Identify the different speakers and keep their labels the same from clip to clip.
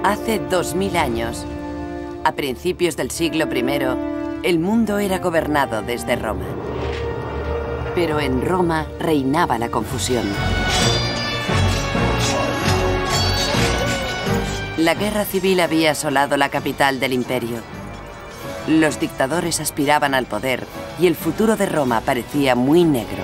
Speaker 1: Hace 2000 años, a principios del siglo I, el mundo era gobernado desde Roma. Pero en Roma reinaba la confusión. La guerra civil había asolado la capital del imperio. Los dictadores aspiraban al poder y el futuro de Roma parecía muy negro.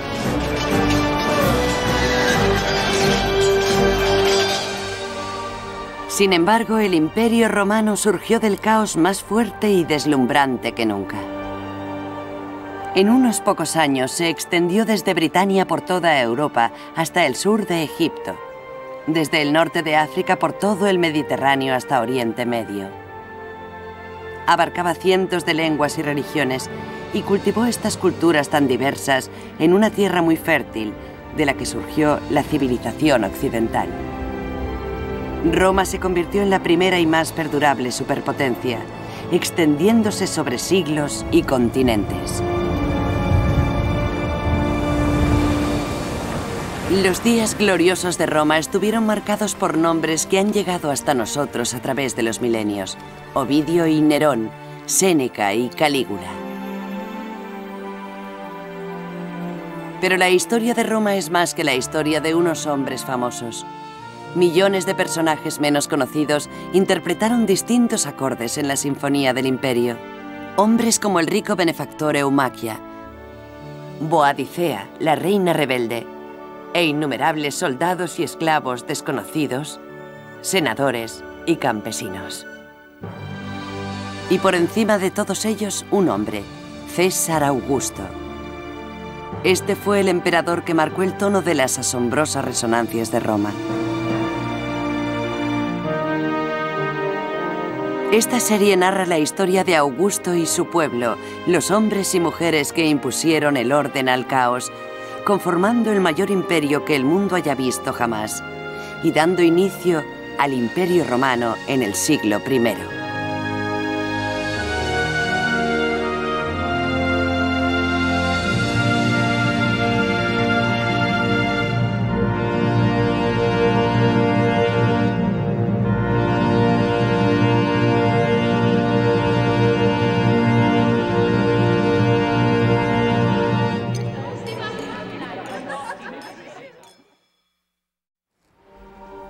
Speaker 1: Sin embargo, el Imperio Romano surgió del caos más fuerte y deslumbrante que nunca. En unos pocos años se extendió desde Britania por toda Europa hasta el sur de Egipto, desde el norte de África por todo el Mediterráneo hasta Oriente Medio. Abarcaba cientos de lenguas y religiones y cultivó estas culturas tan diversas en una tierra muy fértil, de la que surgió la civilización occidental. Roma se convirtió en la primera y más perdurable superpotencia, extendiéndose sobre siglos y continentes. Los días gloriosos de Roma estuvieron marcados por nombres que han llegado hasta nosotros a través de los milenios: Ovidio y Nerón, Séneca y Calígula. Pero la historia de Roma es más que la historia de unos hombres famosos. Millones de personajes menos conocidos interpretaron distintos acordes en la sinfonía del imperio. Hombres como el rico benefactor Eumaquia, Boadicea, la reina rebelde, e innumerables soldados y esclavos desconocidos, senadores y campesinos. Y por encima de todos ellos, un hombre, César Augusto. Este fue el emperador que marcó el tono de las asombrosas resonancias de Roma. Esta serie narra la historia de Augusto y su pueblo, los hombres y mujeres que impusieron el orden al caos, conformando el mayor imperio que el mundo haya visto jamás, y dando inicio al Imperio Romano en el siglo I.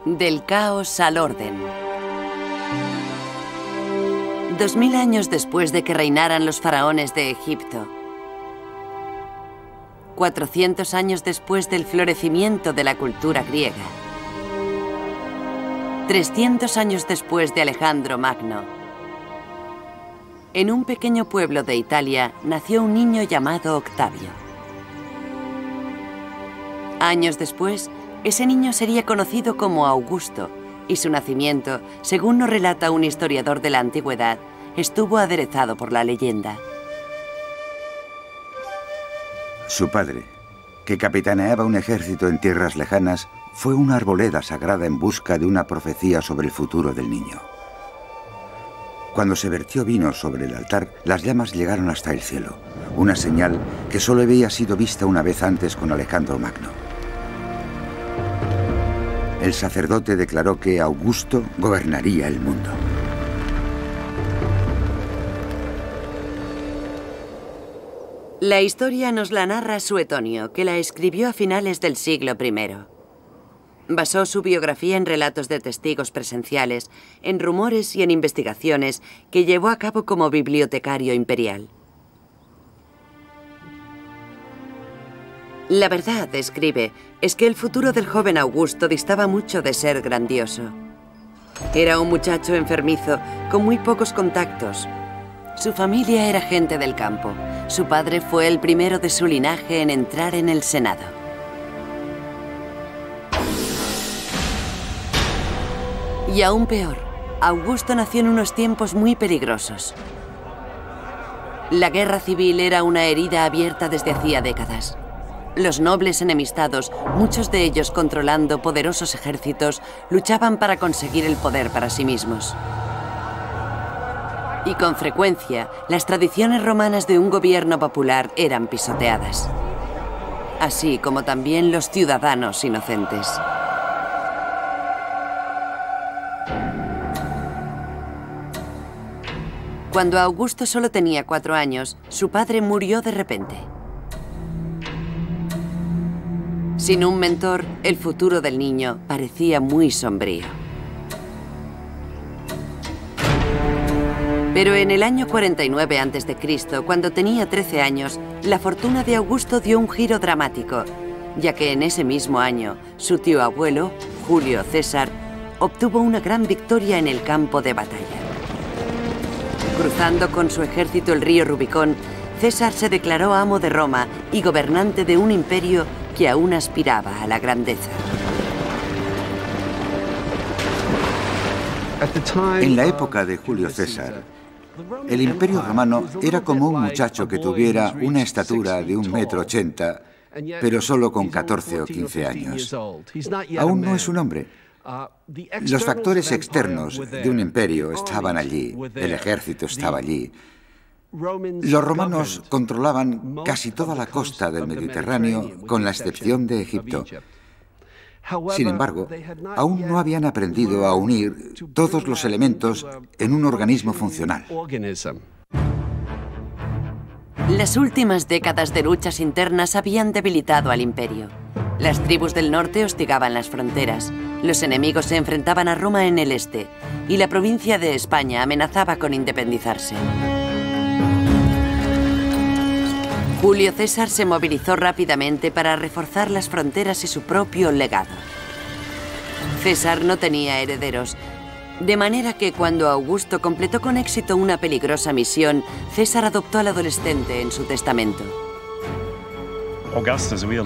Speaker 1: Del caos al orden. 2000 años después de que reinaran los faraones de Egipto, 400 años después del florecimiento de la cultura griega, 300 años después de Alejandro Magno, en un pequeño pueblo de Italia nació un niño llamado Octavio. Años después, ese niño sería conocido como Augusto, y su nacimiento, según nos relata un historiador de la antigüedad, estuvo aderezado por la leyenda.
Speaker 2: Su padre, que capitaneaba un ejército en tierras lejanas, fue una arboleda sagrada en busca de una profecía sobre el futuro del niño. Cuando se vertió vino sobre el altar, las llamas llegaron hasta el cielo, una señal que solo había sido vista una vez antes con Alejandro Magno. El sacerdote declaró que Augusto gobernaría el mundo.
Speaker 1: La historia nos la narra Suetonio, que la escribió a finales del siglo I. Basó su biografía en relatos de testigos presenciales, en rumores y en investigaciones que llevó a cabo como bibliotecario imperial. La verdad, escribe, es que el futuro del joven Augusto distaba mucho de ser grandioso. Era un muchacho enfermizo, con muy pocos contactos. Su familia era gente del campo. Su padre fue el primero de su linaje en entrar en el Senado. Y aún peor, Augusto nació en unos tiempos muy peligrosos. La guerra civil era una herida abierta desde hacía décadas. Los nobles enemistados, muchos de ellos controlando poderosos ejércitos, luchaban para conseguir el poder para sí mismos. Y con frecuencia, las tradiciones romanas de un gobierno popular eran pisoteadas, así como también los ciudadanos inocentes. Cuando Augusto solo tenía 4 años, su padre murió de repente. Sin un mentor, el futuro del niño parecía muy sombrío. Pero en el año 49 a.C., cuando tenía 13 años, la fortuna de Augusto dio un giro dramático, ya que en ese mismo año, su tío abuelo, Julio César, obtuvo una gran victoria en el campo de batalla. Cruzando con su ejército el río Rubicón, César se declaró amo de Roma y gobernante de un imperio que aún aspiraba a la grandeza.
Speaker 2: En la época de Julio César, el Imperio Romano era como un muchacho que tuviera una estatura de 1,80 m, pero solo con 14 o 15 años. Aún no es un hombre. Los factores externos de un imperio estaban allí, el ejército estaba allí. Los romanos controlaban casi toda la costa del Mediterráneo, con la excepción de Egipto. Sin embargo, aún no habían aprendido a unir todos los elementos en un organismo funcional.
Speaker 1: Las últimas décadas de luchas internas habían debilitado al imperio. Las tribus del norte hostigaban las fronteras, los enemigos se enfrentaban a Roma en el este, y la provincia de España amenazaba con independizarse. Julio César se movilizó rápidamente para reforzar las fronteras y su propio legado. César no tenía herederos, de manera que cuando Augusto completó con éxito una peligrosa misión, César adoptó al adolescente en su testamento.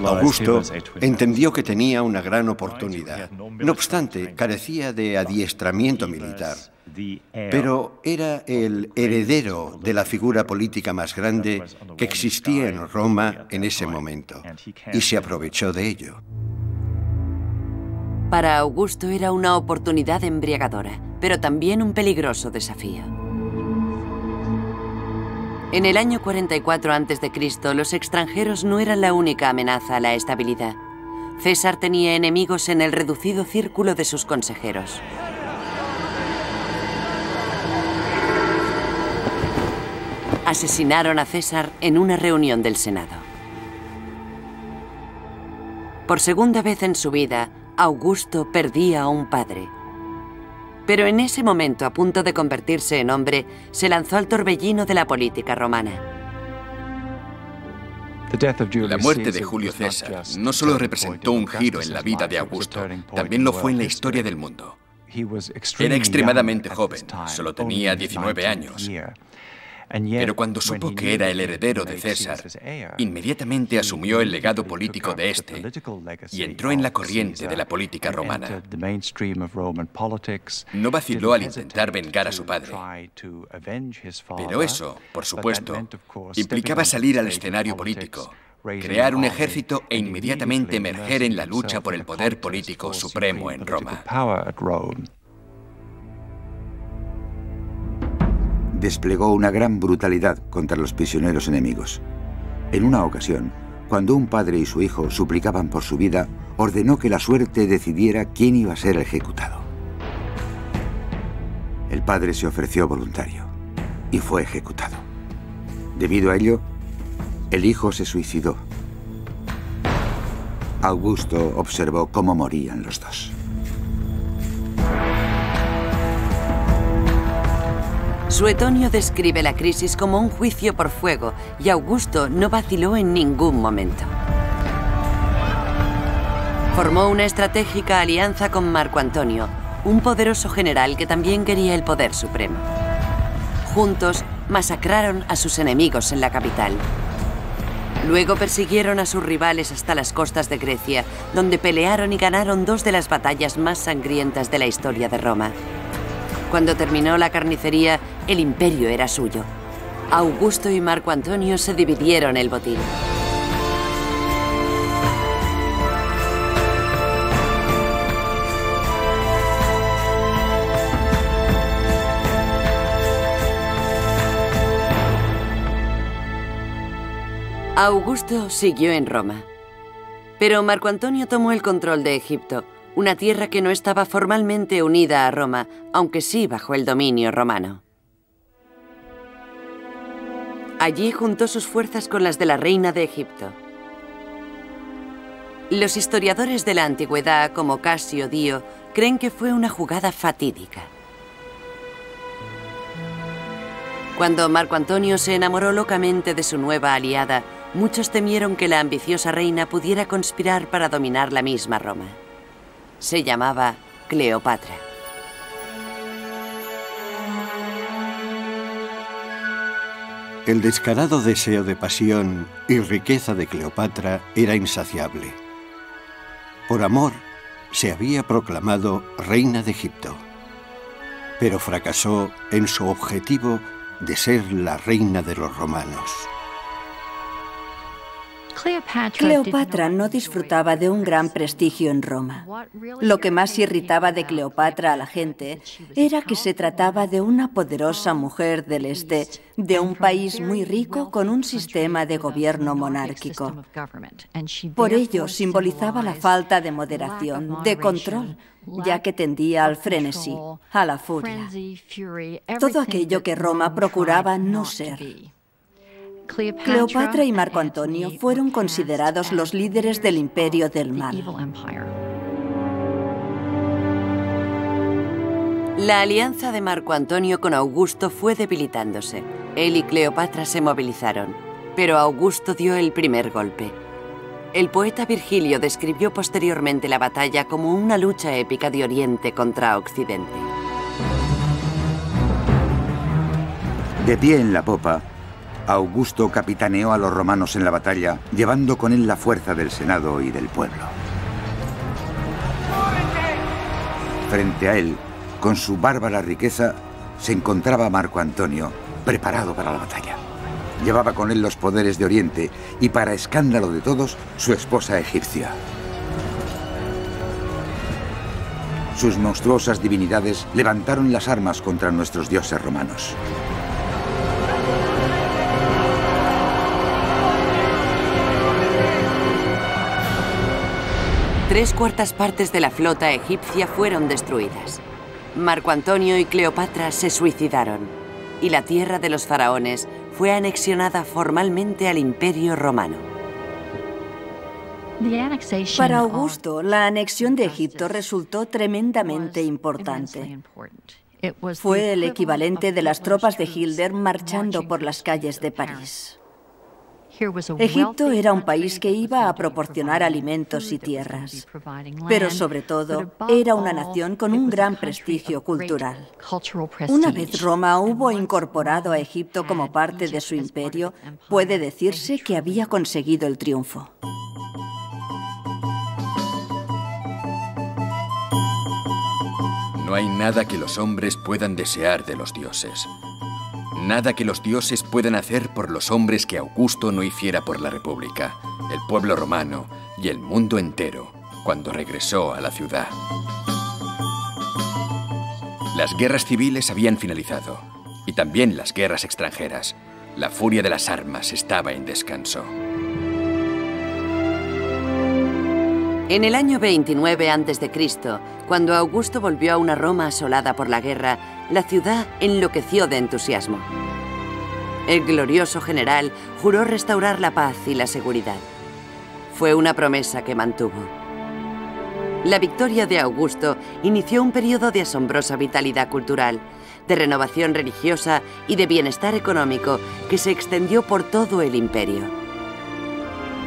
Speaker 3: Augusto entendió que tenía una gran oportunidad. No obstante, carecía de adiestramiento militar, pero era el heredero de la figura política más grande que existía en Roma en ese momento, y se aprovechó de ello.
Speaker 1: Para Augusto era una oportunidad embriagadora, pero también un peligroso desafío. En el año 44 a.C., los extranjeros no eran la única amenaza a la estabilidad. César tenía enemigos en el reducido círculo de sus consejeros. Asesinaron a César en una reunión del Senado. Por segunda vez en su vida, Augusto perdía a un padre. Pero en ese momento, a punto de convertirse en hombre, se lanzó al torbellino de la política romana.
Speaker 4: La muerte de Julio César no solo representó un giro en la vida de Augusto, también lo fue en la historia del mundo. Era extremadamente joven, solo tenía 19 años. Pero cuando supo que era el heredero de César, inmediatamente asumió el legado político de este y entró en la corriente de la política romana. No vaciló al intentar vengar a su padre. Pero eso, por supuesto, implicaba salir al escenario político, crear un ejército e inmediatamente emerger en la lucha por el poder político supremo en Roma.
Speaker 2: Desplegó una gran brutalidad contra los prisioneros enemigos. En una ocasión, cuando un padre y su hijo suplicaban por su vida, ordenó que la suerte decidiera quién iba a ser ejecutado. El padre se ofreció voluntario y fue ejecutado. Debido a ello, el hijo se suicidó. Augusto observó cómo morían los dos.
Speaker 1: Suetonio describe la crisis como un juicio por fuego y Augusto no vaciló en ningún momento. Formó una estratégica alianza con Marco Antonio, un poderoso general que también quería el poder supremo. Juntos masacraron a sus enemigos en la capital. Luego persiguieron a sus rivales hasta las costas de Grecia, donde pelearon y ganaron dos de las batallas más sangrientas de la historia de Roma. Cuando terminó la carnicería, el imperio era suyo. Augusto y Marco Antonio se dividieron el botín. Augusto siguió en Roma, pero Marco Antonio tomó el control de Egipto, una tierra que no estaba formalmente unida a Roma, aunque sí bajo el dominio romano. Allí juntó sus fuerzas con las de la reina de Egipto. Los historiadores de la antigüedad, como Casio Dio, creen que fue una jugada fatídica. Cuando Marco Antonio se enamoró locamente de su nueva aliada, muchos temieron que la ambiciosa reina pudiera conspirar para dominar la misma Roma. Se llamaba Cleopatra.
Speaker 3: El descarado deseo de pasión y riqueza de Cleopatra era insaciable. Por amor, se había proclamado reina de Egipto, pero fracasó en su objetivo de ser la reina de los romanos.
Speaker 5: Cleopatra no disfrutaba de un gran prestigio en Roma. Lo que más irritaba de Cleopatra a la gente era que se trataba de una poderosa mujer del este, de un país muy rico con un sistema de gobierno monárquico. Por ello simbolizaba la falta de moderación, de control, ya que tendía al frenesí, a la furia. Todo aquello que Roma procuraba no ser. Cleopatra y Marco Antonio fueron considerados los líderes del imperio del mal.
Speaker 1: La alianza de Marco Antonio con Augusto fue debilitándose. Él y Cleopatra se movilizaron, pero Augusto dio el primer golpe. El poeta Virgilio describió posteriormente la batalla como una lucha épica de Oriente contra Occidente.
Speaker 2: De pie en la popa, Augusto capitaneó a los romanos en la batalla, llevando con él la fuerza del Senado y del pueblo. Frente a él, con su bárbara riqueza, se encontraba Marco Antonio, preparado para la batalla. Llevaba con él los poderes de Oriente y, para escándalo de todos, su esposa egipcia. Sus monstruosas divinidades levantaron las armas contra nuestros dioses romanos.
Speaker 1: Tres cuartas partes de la flota egipcia fueron destruidas. Marco Antonio y Cleopatra se suicidaron, y la tierra de los faraones fue anexionada formalmente al Imperio Romano.
Speaker 5: Para Augusto, la anexión de Egipto resultó tremendamente importante. Fue el equivalente de las tropas de Hitler marchando por las calles de París. Egipto era un país que iba a proporcionar alimentos y tierras, pero sobre todo era una nación con un gran prestigio cultural. Una vez Roma hubo incorporado a Egipto como parte de su imperio, puede decirse que había conseguido el triunfo.
Speaker 4: No hay nada que los hombres puedan desear de los dioses. Nada que los dioses puedan hacer por los hombres que Augusto no hiciera por la República, el pueblo romano y el mundo entero cuando regresó a la ciudad. Las guerras civiles habían finalizado, y también las guerras extranjeras. La furia de las armas estaba en descanso.
Speaker 1: En el año 29 a.C., cuando Augusto volvió a una Roma asolada por la guerra, la ciudad enloqueció de entusiasmo. El glorioso general juró restaurar la paz y la seguridad. Fue una promesa que mantuvo. La victoria de Augusto inició un periodo de asombrosa vitalidad cultural, de renovación religiosa y de bienestar económico que se extendió por todo el imperio.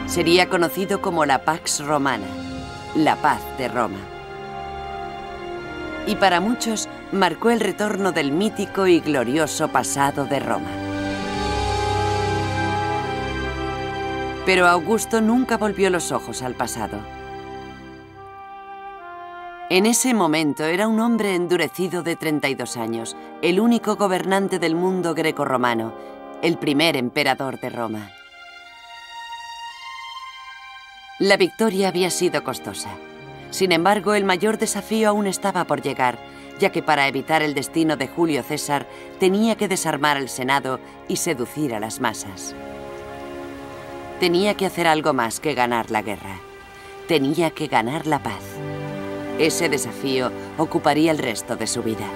Speaker 1: Sería conocido como la Pax Romana, la paz de Roma. Y para muchos marcó el retorno del mítico y glorioso pasado de Roma. Pero Augusto nunca volvió los ojos al pasado. En ese momento era un hombre endurecido de 32 años, el único gobernante del mundo grecorromano, el primer emperador de Roma. La victoria había sido costosa. Sin embargo, el mayor desafío aún estaba por llegar, ya que para evitar el destino de Julio César tenía que desarmar al Senado y seducir a las masas. Tenía que hacer algo más que ganar la guerra. Tenía que ganar la paz. Ese desafío ocuparía el resto de su vida.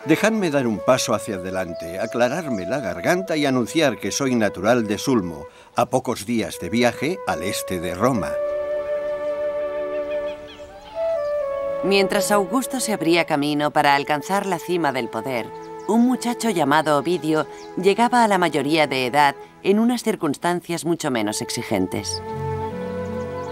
Speaker 3: Dejadme dar un paso hacia adelante, aclararme la garganta y anunciar que soy natural de Sulmo, a pocos días de viaje al este de Roma.
Speaker 1: Mientras Augusto se abría camino para alcanzar la cima del poder, un muchacho llamado Ovidio llegaba a la mayoría de edad en unas circunstancias mucho menos exigentes.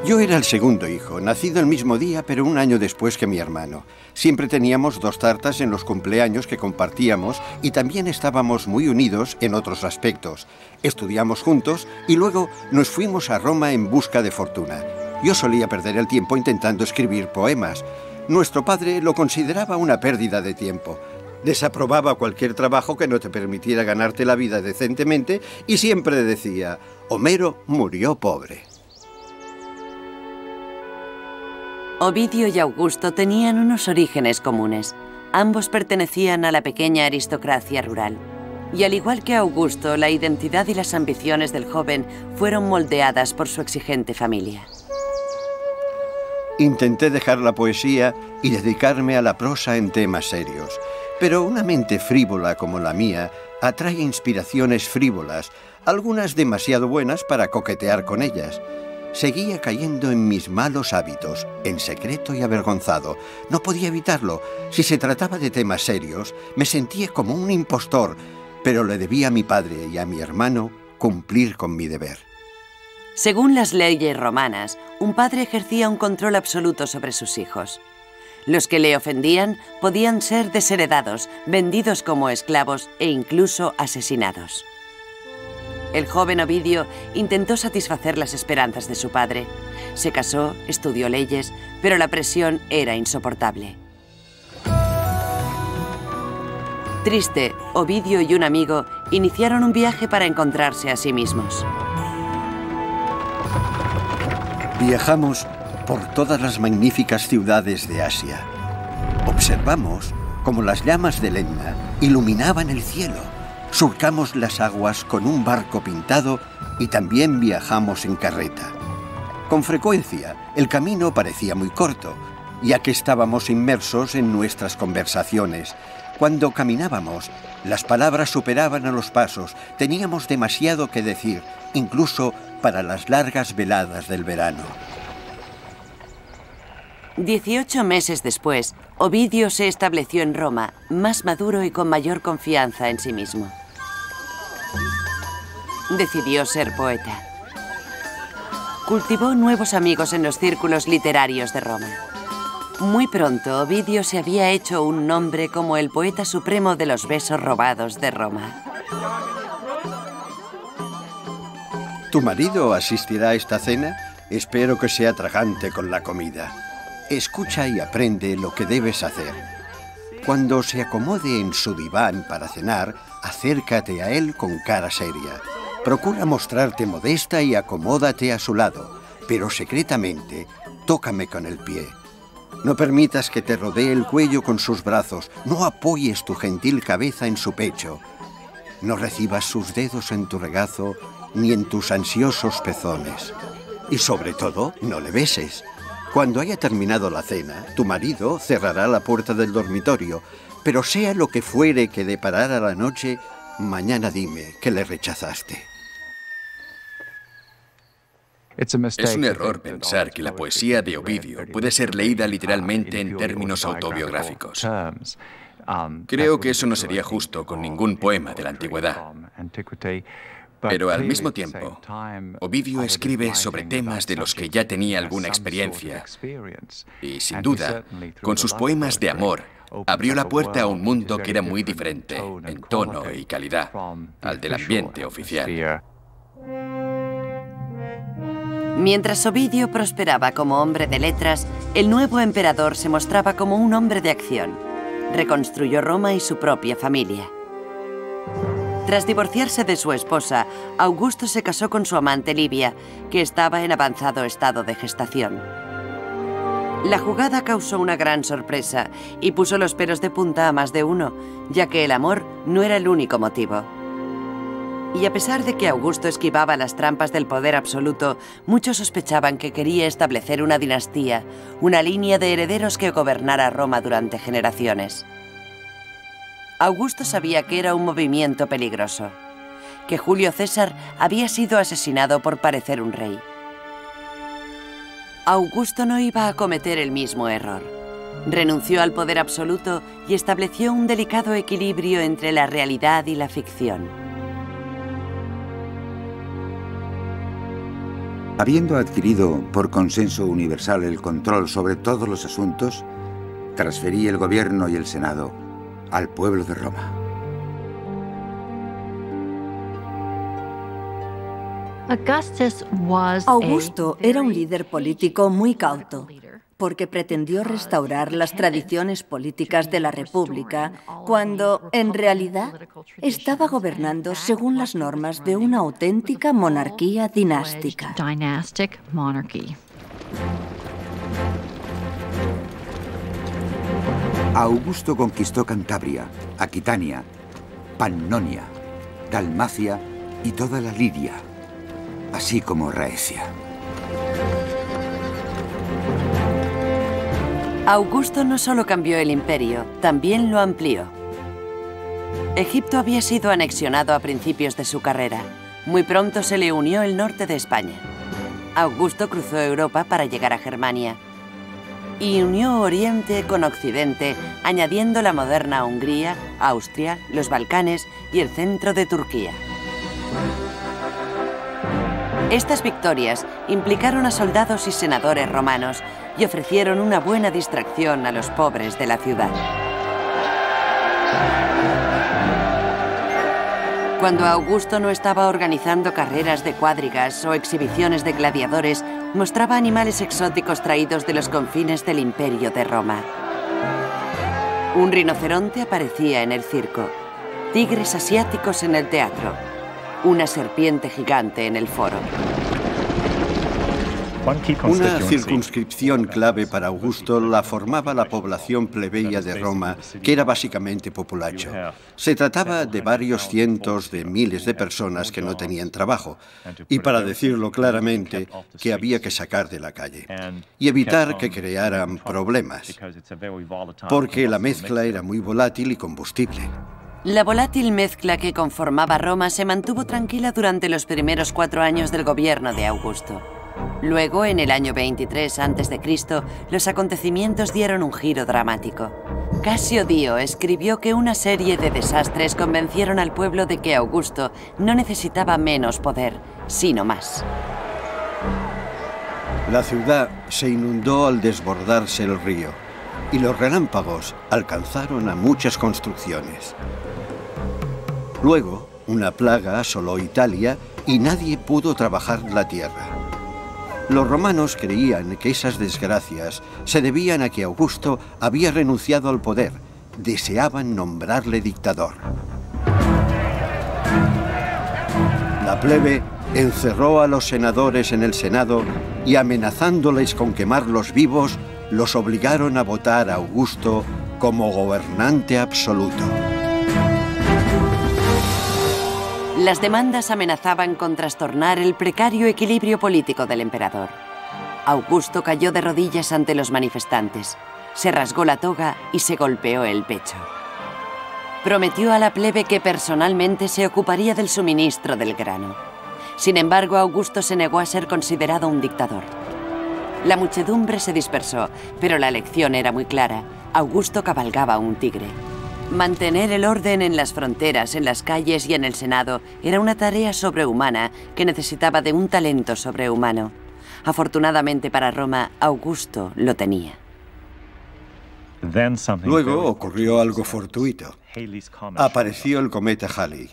Speaker 3: Yo era el segundo hijo, nacido el mismo día, pero un año después que mi hermano. Siempre teníamos 2 tartas en los cumpleaños que compartíamos y también estábamos muy unidos en otros aspectos. Estudiamos juntos y luego nos fuimos a Roma en busca de fortuna. Yo solía perder el tiempo intentando escribir poemas. Nuestro padre lo consideraba una pérdida de tiempo. Desaprobaba cualquier trabajo que no te permitiera ganarte la vida decentemente y siempre decía: Homero murió pobre.
Speaker 1: Ovidio y Augusto tenían unos orígenes comunes. Ambos pertenecían a la pequeña aristocracia rural. Y al igual que Augusto, la identidad y las ambiciones del joven fueron moldeadas por su exigente familia.
Speaker 3: Intenté dejar la poesía y dedicarme a la prosa en temas serios. Pero una mente frívola como la mía atrae inspiraciones frívolas, algunas demasiado buenas para coquetear con ellas. Seguía cayendo en mis malos hábitos, en secreto y avergonzado. No podía evitarlo. Si se trataba de temas serios, me sentía como un impostor, pero le debía a mi padre y a mi hermano cumplir con mi deber.
Speaker 1: Según las leyes romanas, un padre ejercía un control absoluto sobre sus hijos. Los que le ofendían podían ser desheredados, vendidos como esclavos e incluso asesinados. El joven Ovidio intentó satisfacer las esperanzas de su padre. Se casó, estudió leyes, pero la presión era insoportable. Triste, Ovidio y un amigo iniciaron un viaje para encontrarse a sí mismos.
Speaker 3: Viajamos por todas las magníficas ciudades de Asia. Observamos cómo las llamas del Etna iluminaban el cielo. Surcamos las aguas con un barco pintado y también viajamos en carreta. Con frecuencia, el camino parecía muy corto, ya que estábamos inmersos en nuestras conversaciones. Cuando caminábamos, las palabras superaban a los pasos. Teníamos demasiado que decir, incluso para las largas veladas del verano.
Speaker 1: 18 meses después, Ovidio se estableció en Roma, más maduro y con mayor confianza en sí mismo. Decidió ser poeta. Cultivó nuevos amigos en los círculos literarios de Roma. Muy pronto, Ovidio se había hecho un nombre como el poeta supremo de los besos robados de Roma.
Speaker 3: ¿Tu marido asistirá a esta cena? Espero que sea tragante con la comida. Escucha y aprende lo que debes hacer. Cuando se acomode en su diván para cenar, acércate a él con cara seria. Procura mostrarte modesta y acomódate a su lado, pero secretamente tócame con el pie. No permitas que te rodee el cuello con sus brazos, no apoyes tu gentil cabeza en su pecho. No recibas sus dedos en tu regazo ni en tus ansiosos pezones. Y sobre todo, no le beses. Cuando haya terminado la cena, tu marido cerrará la puerta del dormitorio, pero sea lo que fuere que deparara la noche, mañana dime que le rechazaste.
Speaker 4: Es un error pensar que la poesía de Ovidio puede ser leída literalmente en términos autobiográficos. Creo que eso no sería justo con ningún poema de la antigüedad. Pero al mismo tiempo, Ovidio escribe sobre temas de los que ya tenía alguna experiencia y, sin duda, con sus poemas de amor, abrió la puerta a un mundo que era muy diferente en tono y calidad al del ambiente oficial.
Speaker 1: Mientras Ovidio prosperaba como hombre de letras, el nuevo emperador se mostraba como un hombre de acción. Reconstruyó Roma y su propia familia. Tras divorciarse de su esposa, Augusto se casó con su amante Livia, que estaba en avanzado estado de gestación. La jugada causó una gran sorpresa y puso los pelos de punta a más de uno, ya que el amor no era el único motivo. Y a pesar de que Augusto esquivaba las trampas del poder absoluto, muchos sospechaban que quería establecer una dinastía, una línea de herederos que gobernara Roma durante generaciones. Augusto sabía que era un movimiento peligroso, que Julio César había sido asesinado por parecer un rey. Augusto no iba a cometer el mismo error. Renunció al poder absoluto y estableció un delicado equilibrio entre la realidad y la ficción.
Speaker 2: Habiendo adquirido por consenso universal el control sobre todos los asuntos, transferí el gobierno y el Senado al pueblo de Roma.
Speaker 5: Augusto era un líder político muy cauto, porque pretendió restaurar las tradiciones políticas de la República, cuando, en realidad, estaba gobernando según las normas de una auténtica monarquía dinástica.
Speaker 2: Augusto conquistó Cantabria, Aquitania, Pannonia, Dalmacia y toda la Lidia, así como Raecia.
Speaker 1: Augusto no solo cambió el imperio, también lo amplió. Egipto había sido anexionado a principios de su carrera. Muy pronto se le unió el norte de España. Augusto cruzó Europa para llegar a Germania y unió Oriente con Occidente, añadiendo la moderna Hungría, Austria, los Balcanes y el centro de Turquía. Estas victorias implicaron a soldados y senadores romanos y ofrecieron una buena distracción a los pobres de la ciudad. Cuando Augusto no estaba organizando carreras de cuadrigas o exhibiciones de gladiadores, mostraba animales exóticos traídos de los confines del Imperio de Roma. Un rinoceronte aparecía en el circo, tigres asiáticos en el teatro, una serpiente gigante en el foro.
Speaker 3: Una circunscripción clave para Augusto la formaba la población plebeya de Roma, que era básicamente populacho. Se trataba de varios cientos de miles de personas que no tenían trabajo, y para decirlo claramente, que había que sacar de la calle y evitar que crearan problemas, porque la mezcla era muy volátil y combustible.
Speaker 1: La volátil mezcla que conformaba Roma se mantuvo tranquila durante los primeros 4 años del gobierno de Augusto. Luego, en el año 23 a.C., los acontecimientos dieron un giro dramático. Casio Dio escribió que una serie de desastres convencieron al pueblo de que Augusto no necesitaba menos poder, sino más.
Speaker 3: La ciudad se inundó al desbordarse el río, y los relámpagos alcanzaron a muchas construcciones. Luego, una plaga asoló Italia y nadie pudo trabajar la tierra. Los romanos creían que esas desgracias se debían a que Augusto había renunciado al poder. Deseaban nombrarle dictador. La plebe encerró a los senadores en el Senado y, amenazándoles con quemarlos vivos, los obligaron a votar a Augusto como gobernante absoluto.
Speaker 1: Las demandas amenazaban con trastornar el precario equilibrio político del emperador. Augusto cayó de rodillas ante los manifestantes, se rasgó la toga y se golpeó el pecho. Prometió a la plebe que personalmente se ocuparía del suministro del grano. Sin embargo, Augusto se negó a ser considerado un dictador. La muchedumbre se dispersó, pero la lección era muy clara. Augusto cabalgaba un tigre. Mantener el orden en las fronteras, en las calles y en el Senado era una tarea sobrehumana que necesitaba de un talento sobrehumano. Afortunadamente para Roma, Augusto lo tenía.
Speaker 3: Luego ocurrió algo fortuito. Apareció el cometa Halley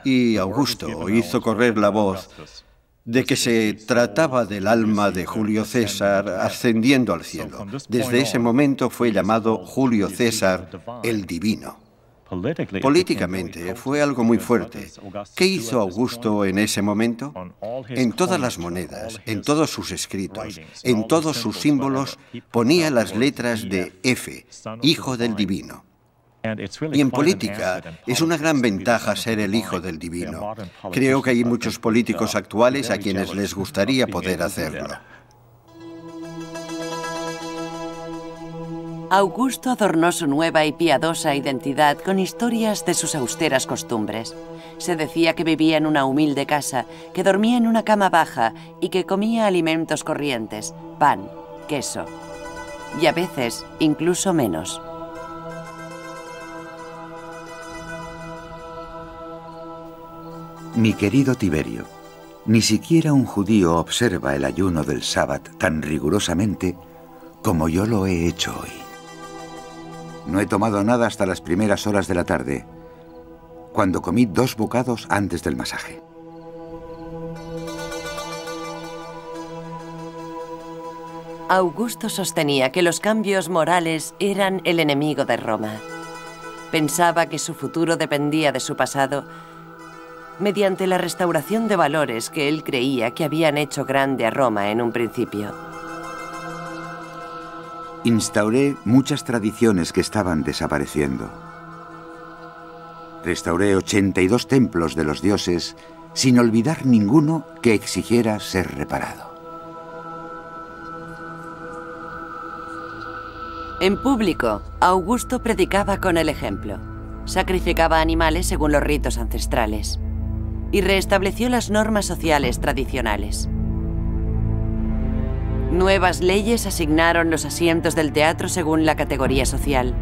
Speaker 3: y Augusto hizo correr la voz de que se trataba del alma de Julio César ascendiendo al cielo. Desde ese momento fue llamado Julio César el Divino. Políticamente fue algo muy fuerte. ¿Qué hizo Augusto en ese momento? En todas las monedas, en todos sus escritos, en todos sus símbolos, ponía las letras de F, Hijo del Divino. Y en política es una gran ventaja ser el hijo del divino. Creo que hay muchos políticos actuales a quienes les gustaría poder hacerlo.
Speaker 1: Augusto adornó su nueva y piadosa identidad con historias de sus austeras costumbres. Se decía que vivía en una humilde casa, que dormía en una cama baja y que comía alimentos corrientes, pan, queso y a veces incluso menos.
Speaker 2: Mi querido Tiberio, ni siquiera un judío observa el ayuno del sábado tan rigurosamente como yo lo he hecho hoy. No he tomado nada hasta las primeras horas de la tarde, cuando comí 2 bocados antes del masaje.
Speaker 1: Augusto sostenía que los cambios morales eran el enemigo de Roma. Pensaba que su futuro dependía de su pasado mediante la restauración de valores que él creía que habían hecho grande a Roma en un principio.
Speaker 2: Instauré muchas tradiciones que estaban desapareciendo. Restauré 82 templos de los dioses sin olvidar ninguno que exigiera ser reparado.
Speaker 1: En público, Augusto predicaba con el ejemplo. Sacrificaba animales según los ritos ancestrales y restableció las normas sociales tradicionales. Nuevas leyes asignaron los asientos del teatro según la categoría social.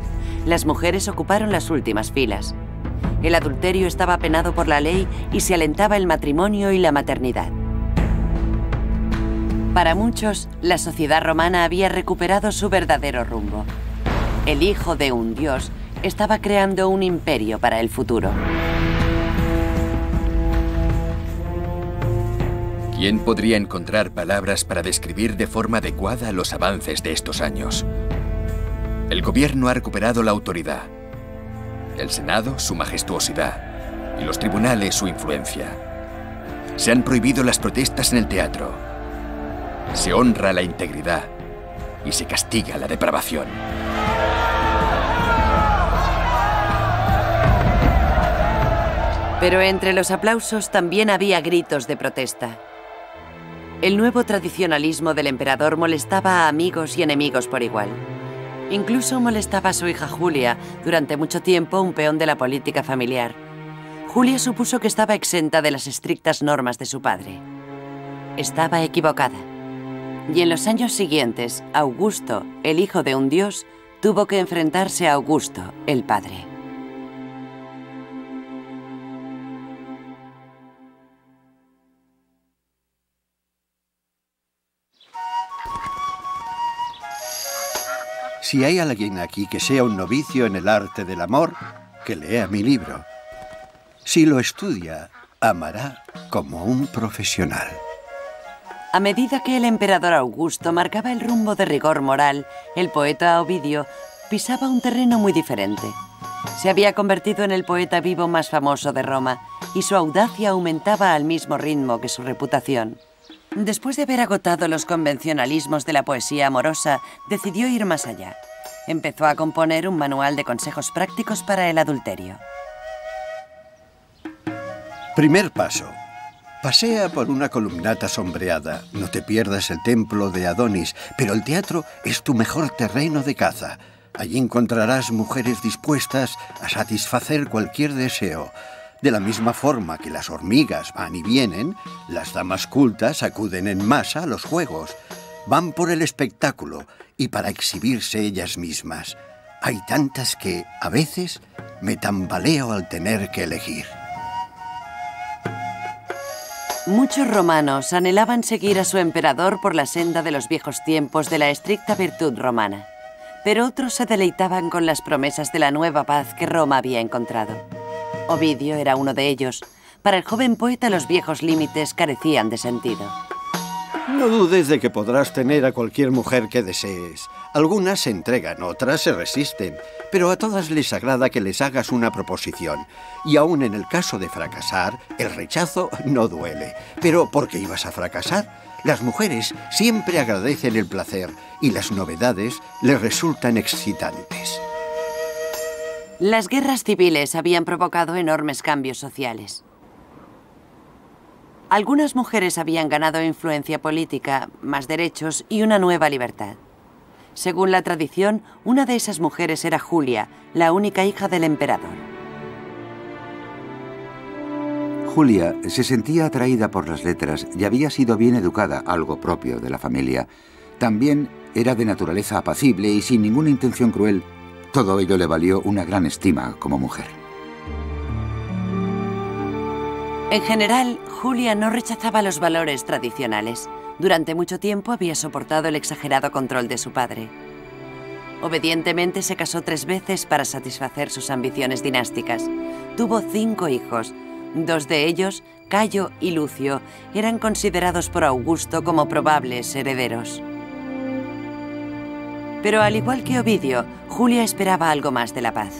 Speaker 1: Las mujeres ocuparon las últimas filas. El adulterio estaba penado por la ley y se alentaba el matrimonio y la maternidad. Para muchos, la sociedad romana había recuperado su verdadero rumbo. El hijo de un dios estaba creando un imperio para el futuro.
Speaker 4: ¿Quién podría encontrar palabras para describir de forma adecuada los avances de estos años? El gobierno ha recuperado la autoridad, el Senado su majestuosidad y los tribunales su influencia. Se han prohibido las protestas en el teatro. Se honra la integridad y se castiga la depravación.
Speaker 1: Pero entre los aplausos también había gritos de protesta. El nuevo tradicionalismo del emperador molestaba a amigos y enemigos por igual. Incluso molestaba a su hija Julia, durante mucho tiempo un peón de la política familiar. Julia supuso que estaba exenta de las estrictas normas de su padre. Estaba equivocada. Y en los años siguientes, Augusto, el hijo de un dios, tuvo que enfrentarse a Augusto, el padre.
Speaker 3: Si hay alguien aquí que sea un novicio en el arte del amor, que lea mi libro. Si lo estudia, amará como un profesional.
Speaker 1: A medida que el emperador Augusto marcaba el rumbo de rigor moral, el poeta Ovidio pisaba un terreno muy diferente. Se había convertido en el poeta vivo más famoso de Roma y su audacia aumentaba al mismo ritmo que su reputación. Después de haber agotado los convencionalismos de la poesía amorosa, decidió ir más allá. Empezó a componer un manual de consejos prácticos para el adulterio.
Speaker 3: Primer paso. Pasea por una columnata sombreada. No te pierdas el templo de Adonis, pero el teatro es tu mejor terreno de caza. Allí encontrarás mujeres dispuestas a satisfacer cualquier deseo. De la misma forma que las hormigas van y vienen, las damas cultas acuden en masa a los juegos. Van por el espectáculo y para exhibirse ellas mismas. Hay tantas que, a veces, me tambaleo al tener que elegir.
Speaker 1: Muchos romanos anhelaban seguir a su emperador por la senda de los viejos tiempos de la estricta virtud romana, pero otros se deleitaban con las promesas de la nueva paz que Roma había encontrado. Ovidio era uno de ellos. Para el joven poeta los viejos límites carecían de sentido.
Speaker 3: No dudes de que podrás tener a cualquier mujer que desees. Algunas se entregan, otras se resisten, pero a todas les agrada que les hagas una proposición. Y aún en el caso de fracasar, el rechazo no duele. Pero ¿por qué ibas a fracasar? Las mujeres siempre agradecen el placer y las novedades les resultan excitantes.
Speaker 1: Las guerras civiles habían provocado enormes cambios sociales. Algunas mujeres habían ganado influencia política, más derechos y una nueva libertad. Según la tradición, una de esas mujeres era Julia, la única hija del emperador.
Speaker 2: Julia se sentía atraída por las letras y había sido bien educada, algo propio de la familia. También era de naturaleza apacible y sin ninguna intención cruel. Todo ello le valió una gran estima como mujer.
Speaker 1: En general, Julia no rechazaba los valores tradicionales. Durante mucho tiempo había soportado el exagerado control de su padre. Obedientemente se casó 3 veces para satisfacer sus ambiciones dinásticas. Tuvo 5 hijos. 2 de ellos, Cayo y Lucio, eran considerados por Augusto como probables herederos. Pero al igual que Ovidio, Julia esperaba algo más de la paz.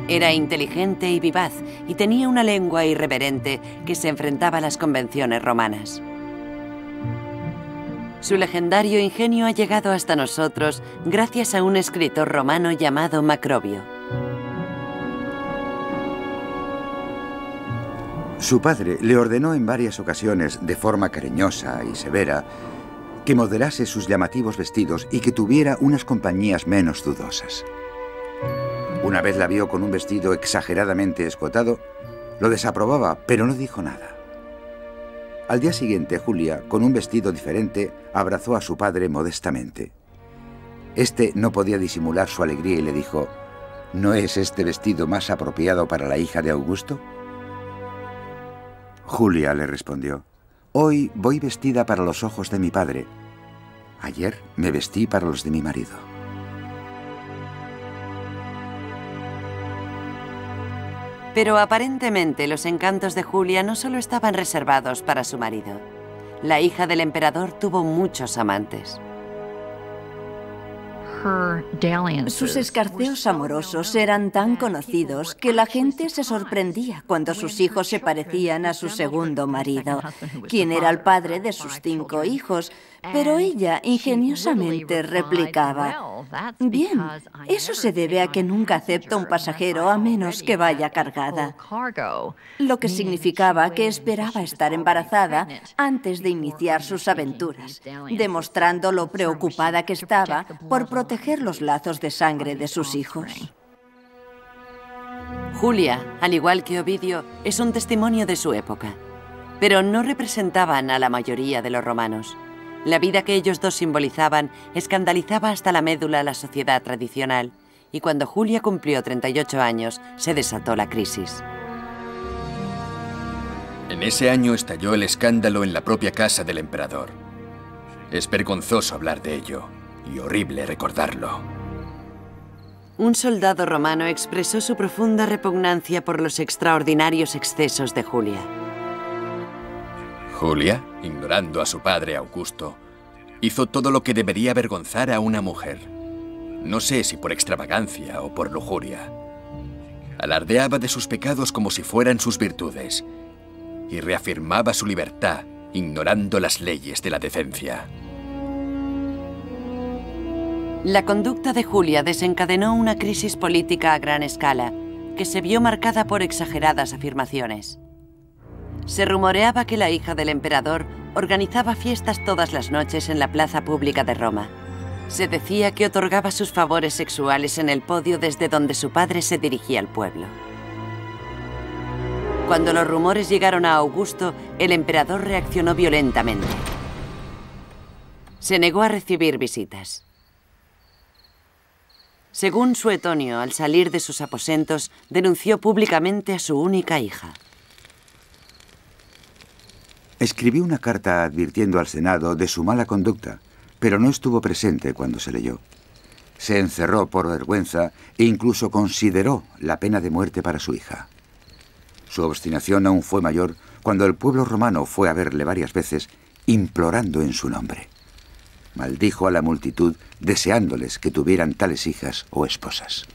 Speaker 1: Era inteligente y vivaz y tenía una lengua irreverente que se enfrentaba a las convenciones romanas. Su legendario ingenio ha llegado hasta nosotros gracias a un escritor romano llamado Macrobio.
Speaker 2: Su padre le ordenó en varias ocasiones, de forma cariñosa y severa, que modelase sus llamativos vestidos y que tuviera unas compañías menos dudosas. Una vez la vio con un vestido exageradamente escotado, lo desaprobaba, pero no dijo nada. Al día siguiente, Julia, con un vestido diferente, abrazó a su padre modestamente. Este no podía disimular su alegría y le dijo: ¿no es este vestido más apropiado para la hija de Augusto? Julia le respondió: hoy voy vestida para los ojos de mi padre. Ayer me vestí para los de mi marido.
Speaker 1: Pero aparentemente los encantos de Julia no solo estaban reservados para su marido. La hija del emperador tuvo muchos amantes.
Speaker 5: Sus escarceos amorosos eran tan conocidos que la gente se sorprendía cuando sus hijos se parecían a su segundo marido, quien era el padre de sus 5 hijos. Pero ella ingeniosamente replicaba: bien, eso se debe a que nunca acepta un pasajero a menos que vaya cargada. Lo que significaba que esperaba estar embarazada antes de iniciar sus aventuras, demostrando lo preocupada que estaba por proteger los lazos de sangre de sus hijos.
Speaker 1: Julia, al igual que Ovidio, es un testimonio de su época, pero no representaban a la mayoría de los romanos. La vida que ellos dos simbolizaban escandalizaba hasta la médula a la sociedad tradicional, y cuando Julia cumplió 38 años, se desató la crisis.
Speaker 4: En ese año estalló el escándalo en la propia casa del emperador. Es vergonzoso hablar de ello, y horrible recordarlo.
Speaker 1: Un soldado romano expresó su profunda repugnancia por los extraordinarios excesos de Julia.
Speaker 4: Julia, ignorando a su padre Augusto, hizo todo lo que debería avergonzar a una mujer. No sé si por extravagancia o por lujuria. Alardeaba de sus pecados como si fueran sus virtudes y reafirmaba su libertad, ignorando las leyes de la decencia.
Speaker 1: La conducta de Julia desencadenó una crisis política a gran escala, que se vio marcada por exageradas afirmaciones. Se rumoreaba que la hija del emperador organizaba fiestas todas las noches en la plaza pública de Roma. Se decía que otorgaba sus favores sexuales en el podio desde donde su padre se dirigía al pueblo. Cuando los rumores llegaron a Augusto, el emperador reaccionó violentamente. Se negó a recibir visitas. Según Suetonio, al salir de sus aposentos, denunció públicamente a su única hija.
Speaker 2: Escribió una carta advirtiendo al Senado de su mala conducta, pero no estuvo presente cuando se leyó. Se encerró por vergüenza e incluso consideró la pena de muerte para su hija. Su obstinación aún fue mayor cuando el pueblo romano fue a verle varias veces, implorando en su nombre. Maldijo a la multitud, deseándoles que tuvieran tales hijas o esposas.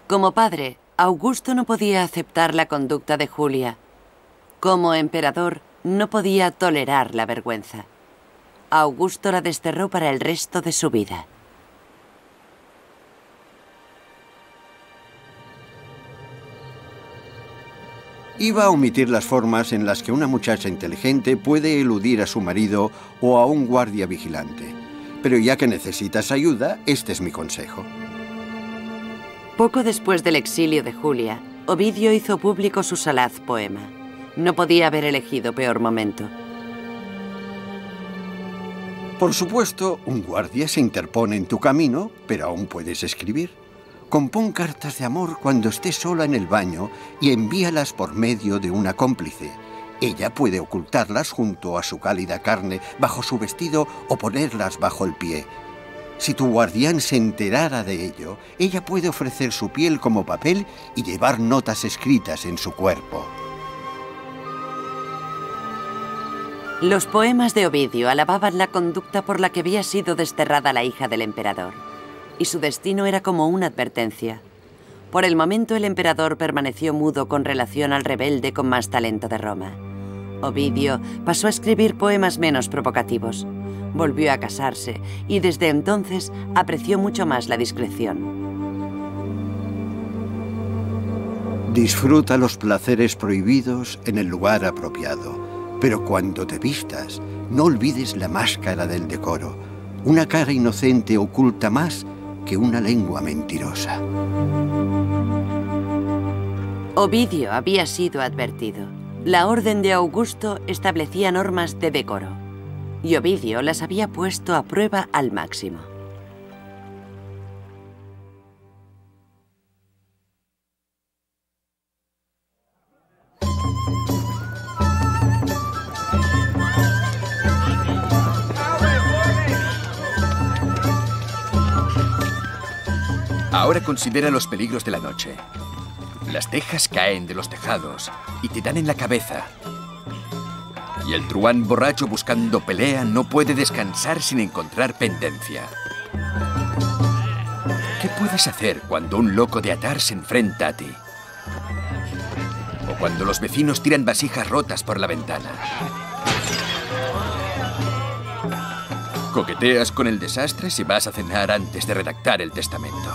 Speaker 1: Como padre, Augusto no podía aceptar la conducta de Julia. Como emperador, no podía tolerar la vergüenza. Augusto la desterró para el resto de su vida.
Speaker 3: Iba a omitir las formas en las que una muchacha inteligente puede eludir a su marido o a un guardia vigilante. Pero ya que necesitas ayuda, este es mi consejo.
Speaker 1: Poco después del exilio de Julia, Ovidio hizo público su salaz poema. No podía haber elegido peor momento.
Speaker 3: Por supuesto, un guardia se interpone en tu camino, pero aún puedes escribir. Compón cartas de amor cuando estés sola en el baño y envíalas por medio de una cómplice. Ella puede ocultarlas junto a su cálida carne, bajo su vestido o ponerlas bajo el pie. Si tu guardián se enterara de ello, ella puede ofrecer su piel como papel y llevar notas escritas en su cuerpo.
Speaker 1: Los poemas de Ovidio alababan la conducta por la que había sido desterrada la hija del emperador, y su destino era como una advertencia. Por el momento el emperador permaneció mudo con relación al rebelde con más talento de Roma. Ovidio pasó a escribir poemas menos provocativos. Volvió a casarse y desde entonces apreció mucho más la discreción.
Speaker 3: Disfruta los placeres prohibidos en el lugar apropiado. Pero cuando te vistas, no olvides la máscara del decoro. Una cara inocente oculta más que una lengua mentirosa.
Speaker 1: Ovidio había sido advertido. La orden de Augusto establecía normas de decoro, y Ovidio las había puesto a prueba al máximo.
Speaker 4: Ahora considera los peligros de la noche. Las tejas caen de los tejados y te dan en la cabeza. Y el truhán borracho buscando pelea no puede descansar sin encontrar pendencia. ¿Qué puedes hacer cuando un loco de atar se enfrenta a ti? O cuando los vecinos tiran vasijas rotas por la ventana. Coqueteas con el desastre si vas a cenar antes de redactar el testamento.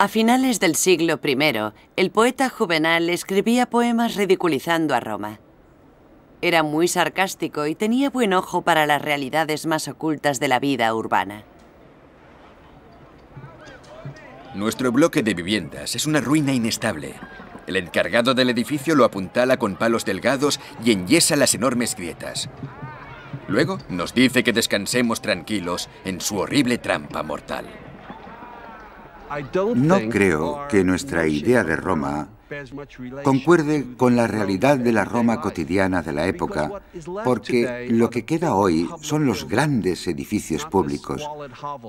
Speaker 1: A finales del siglo I, el poeta Juvenal escribía poemas ridiculizando a Roma. Era muy sarcástico y tenía buen ojo para las realidades más ocultas de la vida urbana.
Speaker 4: Nuestro bloque de viviendas es una ruina inestable. El encargado del edificio lo apuntala con palos delgados y enyesa las enormes grietas. Luego nos dice que descansemos tranquilos en su horrible trampa mortal.
Speaker 2: No creo que nuestra idea de Roma concuerde con la realidad de la Roma cotidiana de la época, porque lo que queda hoy son los grandes edificios públicos,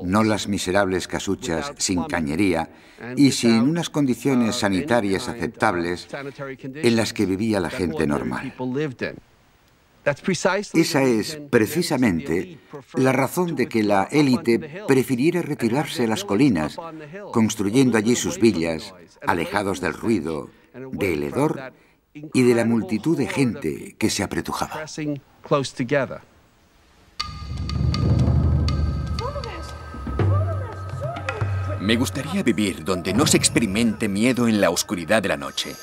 Speaker 2: no las miserables casuchas sin cañería y sin unas condiciones sanitarias aceptables en las que vivía la gente normal. Esa es, precisamente, la razón de que la élite prefiriera retirarse a las colinas, construyendo allí sus villas, alejados del ruido, del hedor y de la multitud de gente que se apretujaba.
Speaker 4: Me gustaría vivir donde no se experimente miedo en la oscuridad de la noche.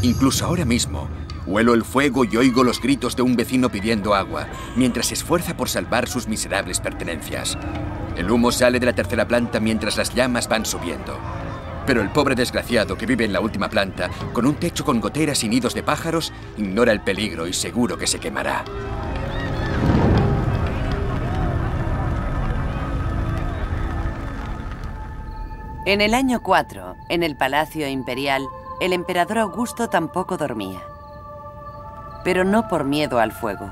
Speaker 4: Incluso ahora mismo, huelo el fuego y oigo los gritos de un vecino pidiendo agua, mientras se esfuerza por salvar sus miserables pertenencias. El humo sale de la tercera planta mientras las llamas van subiendo. Pero el pobre desgraciado que vive en la última planta, con un techo con goteras y nidos de pájaros, ignora el peligro y seguro que se quemará.
Speaker 1: En el año 4, en el Palacio Imperial, el emperador Augusto tampoco dormía. Pero no por miedo al fuego.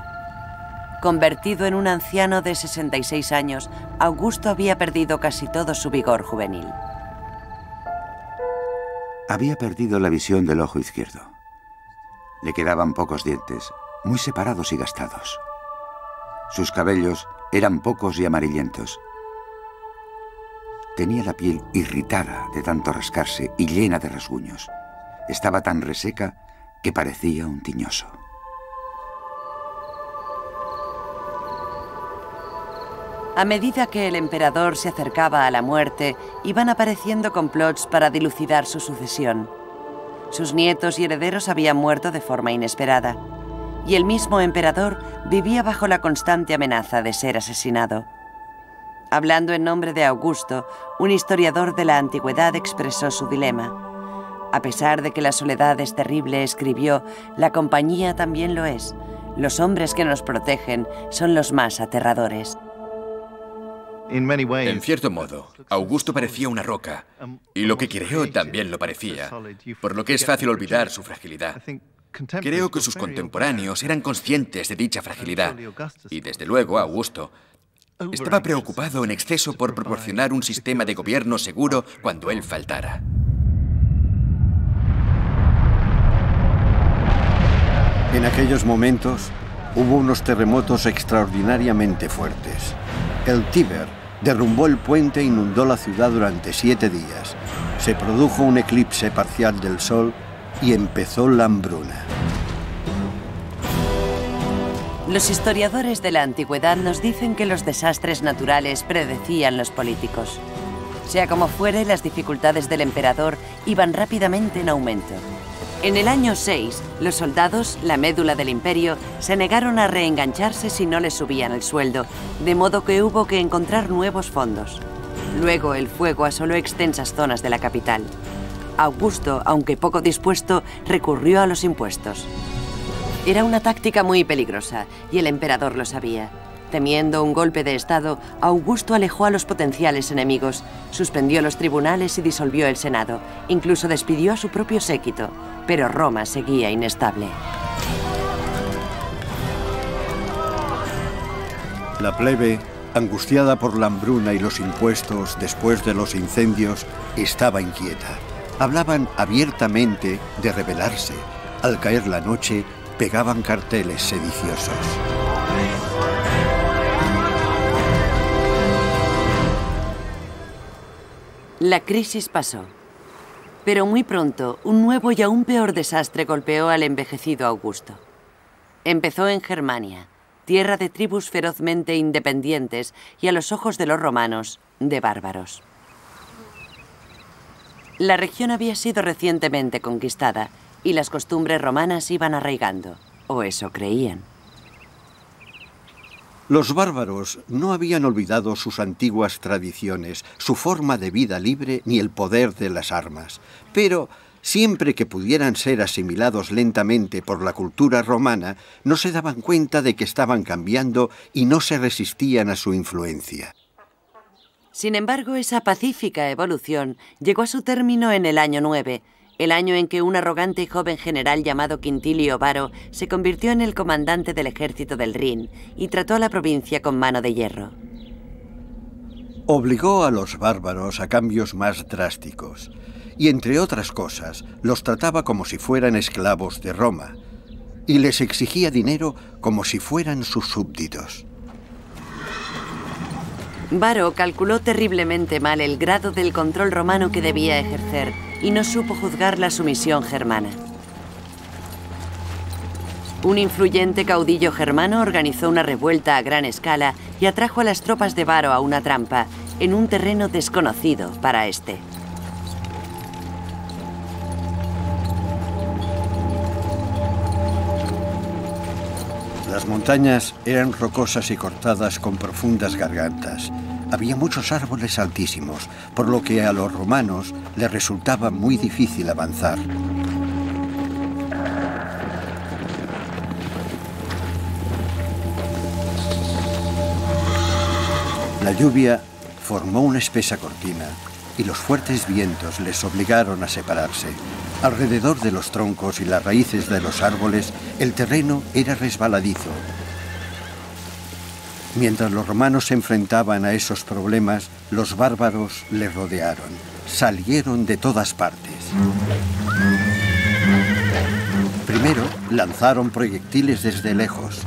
Speaker 1: Convertido en un anciano de 66 años, Augusto había perdido casi todo su vigor juvenil.
Speaker 2: Había perdido la visión del ojo izquierdo. Le quedaban pocos dientes, muy separados y gastados. Sus cabellos eran pocos y amarillentos. Tenía la piel irritada de tanto rascarse y llena de rasguños. Estaba tan reseca que parecía un tiñoso.
Speaker 1: A medida que el emperador se acercaba a la muerte, iban apareciendo complots para dilucidar su sucesión. Sus nietos y herederos habían muerto de forma inesperada, y el mismo emperador vivía bajo la constante amenaza de ser asesinado. Hablando en nombre de Augusto, un historiador de la antigüedad expresó su dilema. A pesar de que la soledad es terrible, escribió, la compañía también lo es. Los hombres que nos protegen son los más aterradores.
Speaker 4: En cierto modo, Augusto parecía una roca, y lo que creó también lo parecía, por lo que es fácil olvidar su fragilidad. Creo que sus contemporáneos eran conscientes de dicha fragilidad, y desde luego Augusto estaba preocupado en exceso por proporcionar un sistema de gobierno seguro cuando él faltara.
Speaker 3: En aquellos momentos hubo unos terremotos extraordinariamente fuertes. El Tíber derrumbó el puente e inundó la ciudad durante 7 días. Se produjo un eclipse parcial del sol y empezó la hambruna.
Speaker 1: Los historiadores de la antigüedad nos dicen que los desastres naturales predecían los políticos. Sea como fuere, las dificultades del emperador iban rápidamente en aumento. En el año 6, los soldados, la médula del imperio, se negaron a reengancharse si no les subían el sueldo, de modo que hubo que encontrar nuevos fondos. Luego el fuego asoló extensas zonas de la capital. Augusto, aunque poco dispuesto, recurrió a los impuestos. Era una táctica muy peligrosa, y el emperador lo sabía. Temiendo un golpe de Estado, Augusto alejó a los potenciales enemigos, suspendió los tribunales y disolvió el Senado. Incluso despidió a su propio séquito, pero Roma seguía inestable.
Speaker 3: La plebe, angustiada por la hambruna y los impuestos después de los incendios, estaba inquieta. Hablaban abiertamente de rebelarse. Al caer la noche, pegaban carteles sediciosos.
Speaker 1: La crisis pasó. Pero muy pronto, un nuevo y aún peor desastre golpeó al envejecido Augusto. Empezó en Germania, tierra de tribus ferozmente independientes y, a los ojos de los romanos, de bárbaros. La región había sido recientemente conquistada y las costumbres romanas iban arraigando, o eso creían.
Speaker 3: Los bárbaros no habían olvidado sus antiguas tradiciones, su forma de vida libre ni el poder de las armas. Pero siempre que pudieran ser asimilados lentamente por la cultura romana, no se daban cuenta de que estaban cambiando y no se resistían a su influencia.
Speaker 1: Sin embargo, esa pacífica evolución llegó a su término en el año 9, el año en que un arrogante y joven general llamado Quintilio Varo se convirtió en el comandante del ejército del Rin y trató a la provincia con mano de hierro.
Speaker 3: Obligó a los bárbaros a cambios más drásticos y, entre otras cosas, los trataba como si fueran esclavos de Roma y les exigía dinero como si fueran sus súbditos.
Speaker 1: Varo calculó terriblemente mal el grado del control romano que debía ejercer y no supo juzgar la sumisión germana. Un influyente caudillo germano organizó una revuelta a gran escala y atrajo a las tropas de Varo a una trampa, en un terreno desconocido para este.
Speaker 3: Las montañas eran rocosas y cortadas con profundas gargantas. Había muchos árboles altísimos, por lo que a los romanos les resultaba muy difícil avanzar. La lluvia formó una espesa cortina y los fuertes vientos les obligaron a separarse. Alrededor de los troncos y las raíces de los árboles, el terreno era resbaladizo. Mientras los romanos se enfrentaban a esos problemas, los bárbaros les rodearon. Salieron de todas partes. Primero, lanzaron proyectiles desde lejos.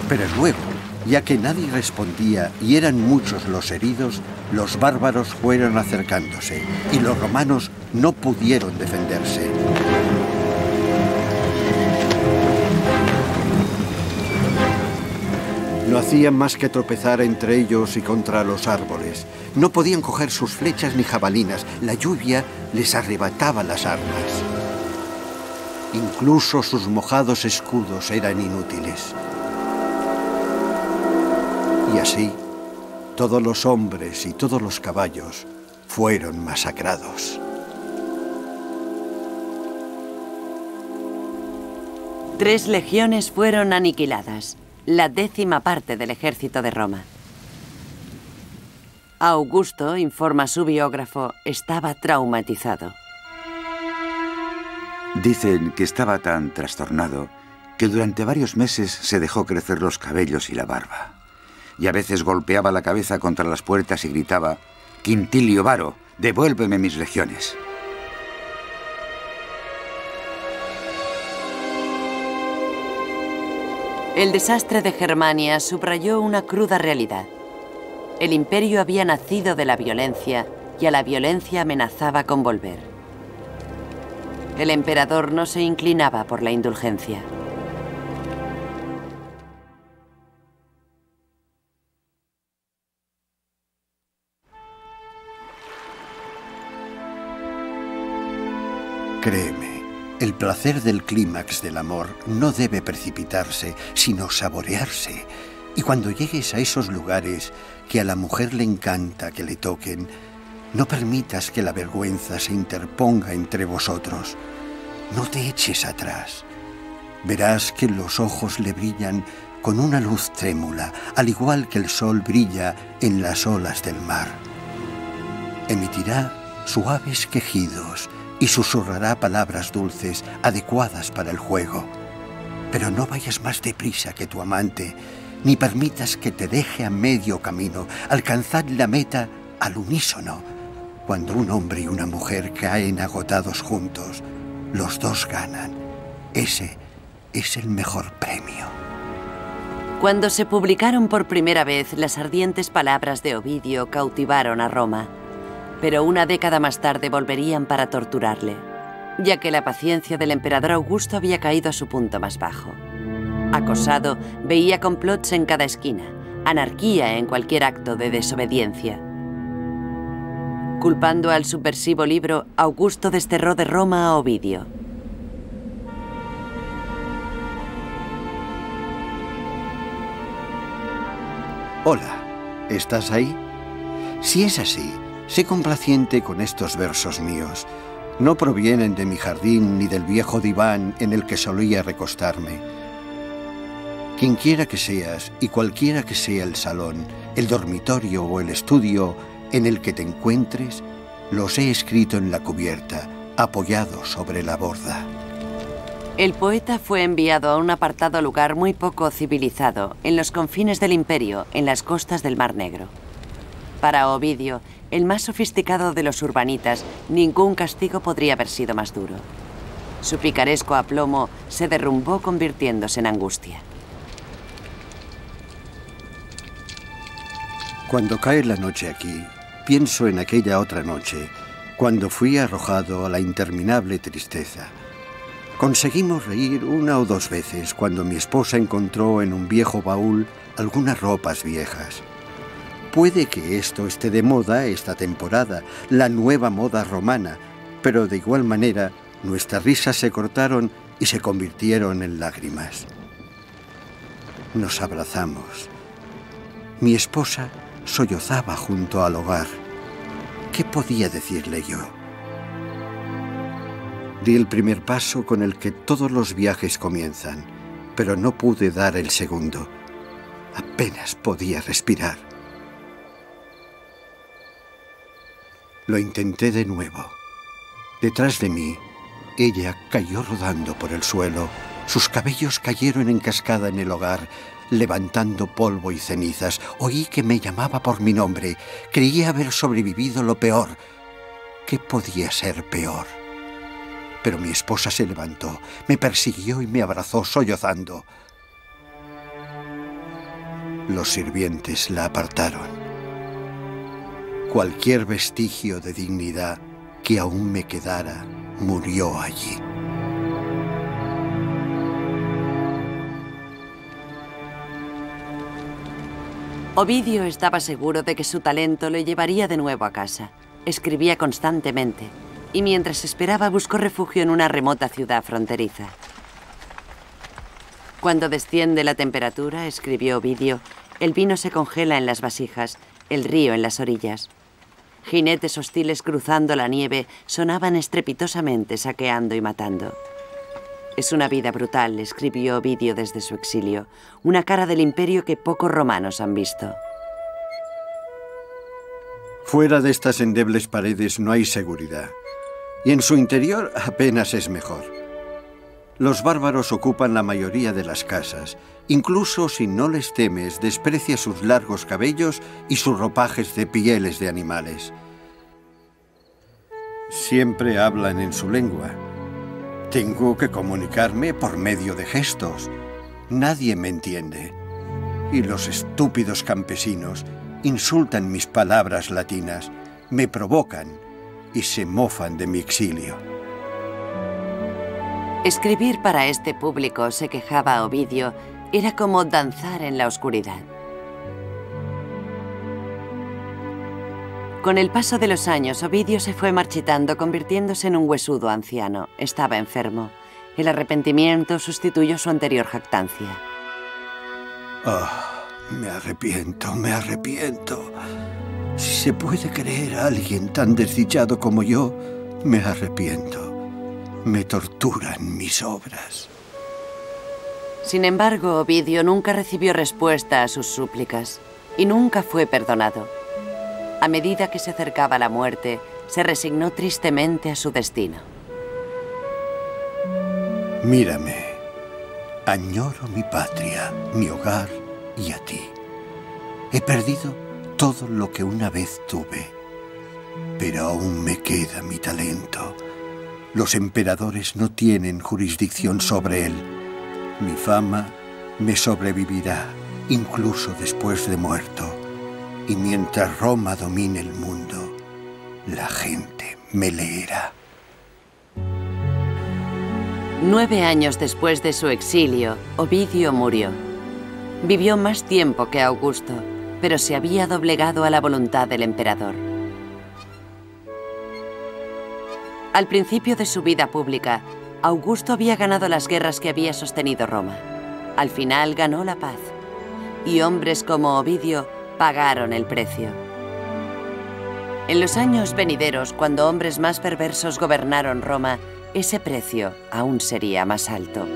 Speaker 3: Pero luego, ya que nadie respondía y eran muchos los heridos, los bárbaros fueron acercándose y los romanos no pudieron defenderse. No hacían más que tropezar entre ellos y contra los árboles. No podían coger sus flechas ni jabalinas. La lluvia les arrebataba las armas. Incluso sus mojados escudos eran inútiles. Y así, todos los hombres y todos los caballos fueron masacrados.
Speaker 1: 3 legiones fueron aniquiladas, la 10ª parte del ejército de Roma. Augusto, informa su biógrafo, estaba traumatizado.
Speaker 2: Dicen que estaba tan trastornado que durante varios meses se dejó crecer los cabellos y la barba. Y a veces golpeaba la cabeza contra las puertas y gritaba: «Quintilio Varo, devuélveme mis legiones».
Speaker 1: El desastre de Germania subrayó una cruda realidad. El imperio había nacido de la violencia y a la violencia amenazaba con volver. El emperador no se inclinaba por la indulgencia.
Speaker 3: Créeme, el placer del clímax del amor no debe precipitarse, sino saborearse. Y cuando llegues a esos lugares que a la mujer le encanta que le toquen, no permitas que la vergüenza se interponga entre vosotros. No te eches atrás. Verás que los ojos le brillan con una luz trémula, al igual que el sol brilla en las olas del mar. Emitirá suaves quejidos y susurrará palabras dulces adecuadas para el juego. Pero no vayas más deprisa que tu amante, ni permitas que te deje a medio camino. Alcanzad la meta al unísono. Cuando un hombre y una mujer caen agotados juntos, los dos ganan. Ese es el mejor premio.
Speaker 1: Cuando se publicaron por primera vez, las ardientes palabras de Ovidio cautivaron a Roma. Pero una década más tarde volverían para torturarle, ya que la paciencia del emperador Augusto había caído a su punto más bajo. Acosado, veía complots en cada esquina, anarquía en cualquier acto de desobediencia. Culpando al subversivo libro, Augusto desterró de Roma a Ovidio.
Speaker 3: Hola, ¿estás ahí? Si es así, sé complaciente con estos versos míos. No provienen de mi jardín ni del viejo diván en el que solía recostarme. Quienquiera que seas y cualquiera que sea el salón, el dormitorio o el estudio en el que te encuentres, los he escrito en la cubierta, apoyado sobre la borda.
Speaker 1: El poeta fue enviado a un apartado lugar muy poco civilizado, en los confines del imperio, en las costas del Mar Negro. Para Ovidio, el más sofisticado de los urbanitas, ningún castigo podría haber sido más duro. Su picaresco aplomo se derrumbó convirtiéndose en angustia.
Speaker 3: Cuando cae la noche aquí, pienso en aquella otra noche, cuando fui arrojado a la interminable tristeza. Conseguimos reír 1 o 2 veces cuando mi esposa encontró en un viejo baúl algunas ropas viejas. Puede que esto esté de moda esta temporada, la nueva moda romana, pero de igual manera nuestras risas se cortaron y se convirtieron en lágrimas. Nos abrazamos. Mi esposa sollozaba junto al hogar. ¿Qué podía decirle yo? Di el primer paso con el que todos los viajes comienzan, pero no pude dar el segundo. Apenas podía respirar. Lo intenté de nuevo. Detrás de mí, ella cayó rodando por el suelo. Sus cabellos cayeron en cascada en el hogar, levantando polvo y cenizas. Oí que me llamaba por mi nombre. Creí haber sobrevivido lo peor. ¿Qué podía ser peor? Pero mi esposa se levantó, me persiguió y me abrazó sollozando. Los sirvientes la apartaron. Cualquier vestigio de dignidad que aún me quedara murió allí.
Speaker 1: Ovidio estaba seguro de que su talento le llevaría de nuevo a casa. Escribía constantemente y mientras esperaba buscó refugio en una remota ciudad fronteriza. Cuando desciende la temperatura, escribió Ovidio, el vino se congela en las vasijas, el río en las orillas. Jinetes hostiles cruzando la nieve sonaban estrepitosamente, saqueando y matando. Es una vida brutal, escribió Ovidio desde su exilio, una cara del imperio que pocos romanos han visto.
Speaker 3: Fuera de estas endebles paredes no hay seguridad, y en su interior apenas es mejor. Los bárbaros ocupan la mayoría de las casas. Incluso si no les temes, desprecia sus largos cabellos y sus ropajes de pieles de animales. Siempre hablan en su lengua. Tengo que comunicarme por medio de gestos. Nadie me entiende. Y los estúpidos campesinos insultan mis palabras latinas, me provocan y se mofan de mi exilio.
Speaker 1: Escribir para este público, se quejaba Ovidio, era como danzar en la oscuridad. Con el paso de los años, Ovidio se fue marchitando, convirtiéndose en un huesudo anciano. Estaba enfermo. El arrepentimiento sustituyó su anterior jactancia.
Speaker 3: Me arrepiento, me arrepiento. Si se puede creer a alguien tan desdichado como yo, me arrepiento. Me torturan mis obras.
Speaker 1: Sin embargo, Ovidio nunca recibió respuesta a sus súplicas y nunca fue perdonado. A medida que se acercaba la muerte, se resignó tristemente a su destino.
Speaker 3: Mírame. Añoro mi patria, mi hogar y a ti. He perdido todo lo que una vez tuve, pero aún me queda mi talento. Los emperadores no tienen jurisdicción sobre él. Mi fama me sobrevivirá, incluso después de muerto. Y mientras Roma domine el mundo, la gente me leerá.
Speaker 1: 9 años después de su exilio, Ovidio murió. Vivió más tiempo que Augusto, pero se había doblegado a la voluntad del emperador. Al principio de su vida pública, Augusto había ganado las guerras que había sostenido Roma. Al final ganó la paz, y hombres como Ovidio pagaron el precio. En los años venideros, cuando hombres más perversos gobernaron Roma, ese precio aún sería más alto.